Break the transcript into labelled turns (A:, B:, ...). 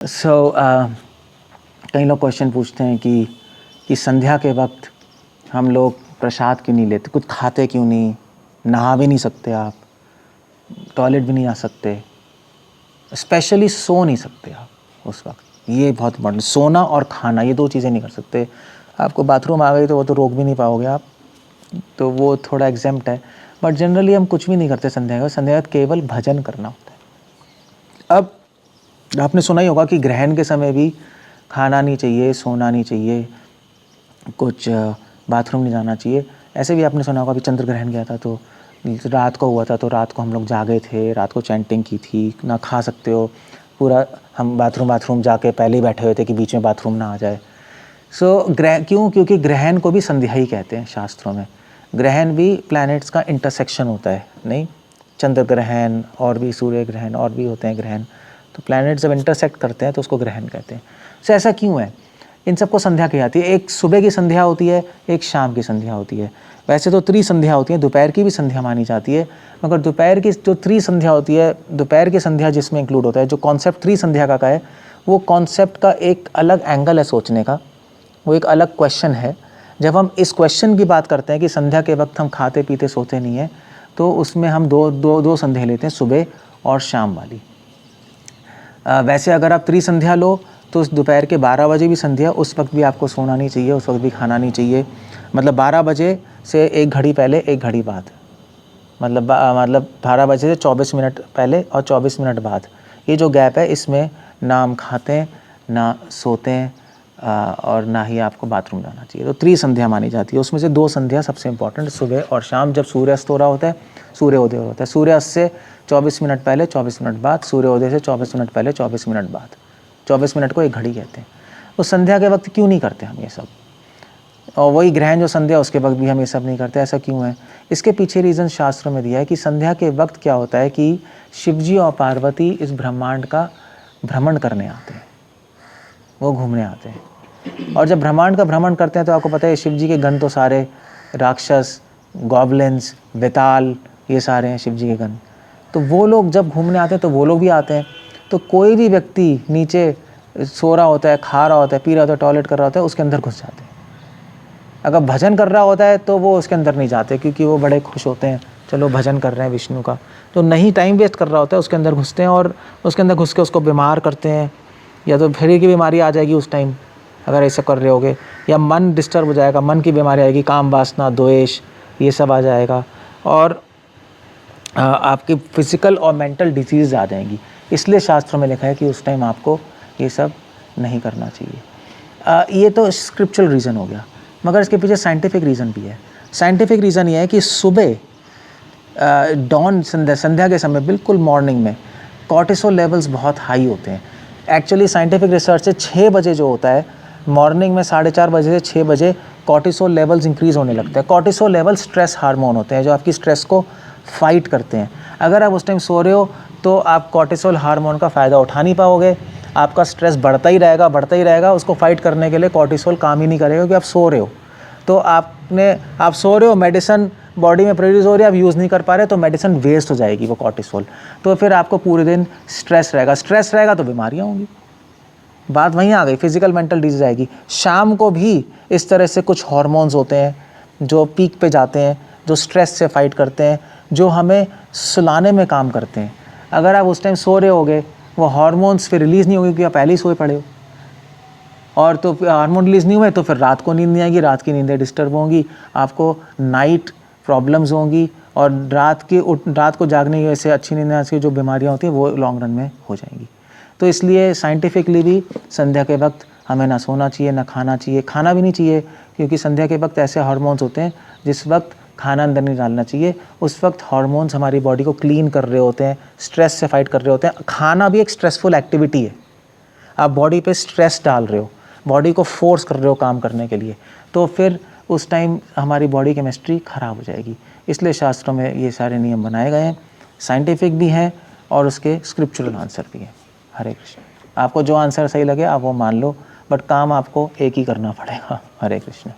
A: कई लोग क्वेश्चन पूछते हैं कि संध्या के वक्त हम लोग प्रसाद क्यों नहीं लेते, कुछ खाते क्यों नहीं, नहा भी नहीं सकते, आप टॉयलेट भी नहीं आ सकते, स्पेशली सो नहीं सकते आप उस वक्त। ये बहुत इम्पोर्टेंट, सोना और खाना ये दो चीज़ें नहीं कर सकते। आपको बाथरूम आ गई तो वो तो रोक भी नहीं पाओगे आप, तो वो थोड़ा एग्जेम्प्ट है। बट जनरली हम कुछ भी नहीं करते संध्या का केवल भजन करना होता है। अब आपने सुना ही होगा कि ग्रहण के समय भी खाना नहीं चाहिए, सोना नहीं चाहिए, कुछ बाथरूम नहीं जाना चाहिए। ऐसे भी आपने सुना होगा कि चंद्र ग्रहण गया था तो रात को हुआ था, तो रात को हम लोग जागे थे, रात को चैंटिंग की थी, ना खा सकते हो, पूरा हम बाथरूम जाके पहले ही बैठे हुए थे कि बीच में बाथरूम ना आ जाए। क्योंकि ग्रहण को भी संध्या ही कहते हैं शास्त्रों में। ग्रहण भी प्लैनेट्स का इंटरसेक्शन होता है, नहीं, चंद्र ग्रहण और भी सूर्य ग्रहण और भी होते हैं ग्रहण, तो प्लैनेट जब इंटरसेक्ट करते हैं तो उसको ग्रहण कहते हैं। तो ऐसा क्यों है? इन सबको संध्या कही जाती है। एक सुबह की संध्या होती है, एक शाम की संध्या होती है। वैसे तो त्रिसंध्या होती है, दोपहर की भी संध्या मानी जाती है, मगर दोपहर की जो त्रिसंध्या होती है, दोपहर की संध्या जिसमें इंक्लूड होता है, जो कॉन्सेप्ट त्रिसंध्या का है, वो कॉन्सेप्ट का एक अलग एंगल है सोचने का, वो एक अलग क्वेश्चन है। जब हम इस क्वेश्चन की बात करते हैं कि संध्या के वक्त हम खाते पीते सोते नहीं हैं, तो उसमें हम दो संध्या लेते हैं, सुबह और शाम वाली। वैसे अगर आप त्रिसंध्या लो तो दोपहर के 12 बजे भी संध्या, उस वक्त भी आपको सोना नहीं चाहिए, उस वक्त भी खाना नहीं चाहिए। मतलब 12 बजे से एक घड़ी पहले एक घड़ी बाद, मतलब 12 बजे से 24 मिनट पहले और 24 मिनट बाद, ये जो गैप है इसमें ना हम खाते हैं, ना सोते हैं, और ना ही आपको बाथरूम जाना चाहिए। तो त्रिसंध्या मानी जाती है। उसमें से दो संध्या सबसे इंपॉर्टेंट, सुबह और शाम, जब सूर्यास्त हो रहा होता है, सूर्योदय होता है। सूर्यास्त से 24 मिनट पहले 24 मिनट बाद, सूर्योदय से 24 मिनट पहले 24 मिनट बाद। 24 मिनट को एक घड़ी कहते हैं। तो संध्या के वक्त क्यों नहीं करते हम ये सब? और वही ग्रहण जो संध्या, उसके वक्त भी हम ये सब नहीं करते। ऐसा क्यों है? इसके पीछे रीज़न शास्त्रों में दिया है कि संध्या के वक्त क्या होता है कि शिवजी और पार्वती इस ब्रह्मांड का भ्रमण करने आते हैं, वो घूमने आते हैं। और जब ब्रह्मांड का भ्रमण करते हैं तो आपको पता है शिव जी के गण तो सारे राक्षस, गॉबलिन्स, बेताल, ये सारे हैं शिव जी के गण। तो वो लोग जब घूमने आते हैं तो वो लोग भी आते हैं। तो कोई भी व्यक्ति नीचे सो रहा होता है, खा रहा होता है, पी रहा होता है, टॉयलेट कर रहा होता है, उसके अंदर घुस जाते हैं। अगर भजन कर रहा होता है तो वो उसके अंदर नहीं जाते, क्योंकि वो बड़े खुश होते हैं, चलो भजन कर रहे हैं विष्णु का। तो नहीं, टाइम वेस्ट कर रहा होता है, उसके अंदर घुसते हैं और उसके अंदर घुस के उसको बीमार करते हैं, या तो फिर की बीमारी आ जाएगी उस टाइम अगर ऐसा कर रहे होगे, या मन डिस्टर्ब हो जाएगा, मन की बीमारी आएगी, काम वासना, द्वेष, ये सब आ जाएगा, और आपकी फिजिकल और मेंटल डिजीज़ आ जाएंगी। इसलिए शास्त्रों में लिखा है कि उस टाइम आपको ये सब नहीं करना चाहिए। ये तो स्क्रिप्चुरल रीज़न हो गया, मगर इसके पीछे साइंटिफिक रीज़न भी है। साइंटिफिक रीज़न ये है कि सुबह डॉन संध्या के समय, बिल्कुल मॉर्निंग में, कॉर्टिसोल लेवल्स बहुत हाई होते हैं। एक्चुअली साइंटिफिक रिसर्च से 6 बजे जो होता है, मॉर्निंग में 4:30 बजे से 6 बजे कॉर्टिसोल लेवल्स इंक्रीज़ होने लगते हैं। कॉर्टिसोल लेवल स्ट्रेस हार्मोन होते हैं जो आपकी स्ट्रेस को फाइट करते हैं। अगर आप उस टाइम सो रहे हो तो आप कॉर्टिसोल हार्मोन का फ़ायदा उठा नहीं पाओगे, आपका स्ट्रेस बढ़ता ही रहेगा। उसको फाइट करने के लिए कॉर्टिसोल काम ही नहीं करेगा, क्योंकि आप सो रहे हो। तो आप सो रहे हो, मेडिसिन बॉडी में प्रोड्यूस हो रही है, आप यूज़ नहीं कर पा रहे, तो मेडिसिन वेस्ट हो जाएगी वो कॉर्टिसोल। तो फिर आपको पूरे दिन स्ट्रेस रहेगा तो बीमारियाँ होंगी। बात वहीं आ गई, फिजिकल मेंटल डिजीज आएगी। शाम को भी इस तरह से कुछ हार्मोन्स होते हैं जो पीक पे जाते हैं, जो स्ट्रेस से फाइट करते हैं, जो हमें सुलाने में काम करते हैं। अगर आप उस टाइम सो रहे होगे, वो हार्मोन्स फिर रिलीज़ नहीं होंगे, क्योंकि आप पहले ही सोए पड़े हो, और तो हार्मोन रिलीज़ नहीं हुए तो फिर रात को नींद नहीं आएगी, रात की नींदें डिस्टर्ब होंगी, आपको नाइट प्रॉब्लम्स होंगी, और रात को जागने की वजह से अच्छी नींद आने की जो बीमारियाँ होती हैं वो लॉन्ग रन में हो जाएंगी। तो इसलिए साइंटिफिकली भी संध्या के वक्त हमें ना सोना चाहिए, ना खाना चाहिए, खाना भी नहीं चाहिए, क्योंकि संध्या के वक्त ऐसे हार्मोन्स होते हैं जिस वक्त खाना अंदर नहीं डालना चाहिए। उस वक्त हार्मोन्स हमारी बॉडी को क्लीन कर रहे होते हैं, स्ट्रेस से फाइट कर रहे होते हैं। खाना भी एक स्ट्रेसफुल एक्टिविटी है, आप बॉडी पे स्ट्रेस डाल रहे हो, बॉडी को फोर्स कर रहे हो काम करने के लिए, तो फिर उस टाइम हमारी बॉडी केमिस्ट्री ख़राब हो जाएगी। इसलिए शास्त्रों में ये सारे नियम बनाए गए हैं, साइंटिफिक भी हैं और उसके स्क्रिप्चुरल आंसर भी हैं। हरे कृष्ण। आपको जो आंसर सही लगे आप वो मान लो, बट काम आपको एक ही करना पड़ेगा। हरे कृष्ण।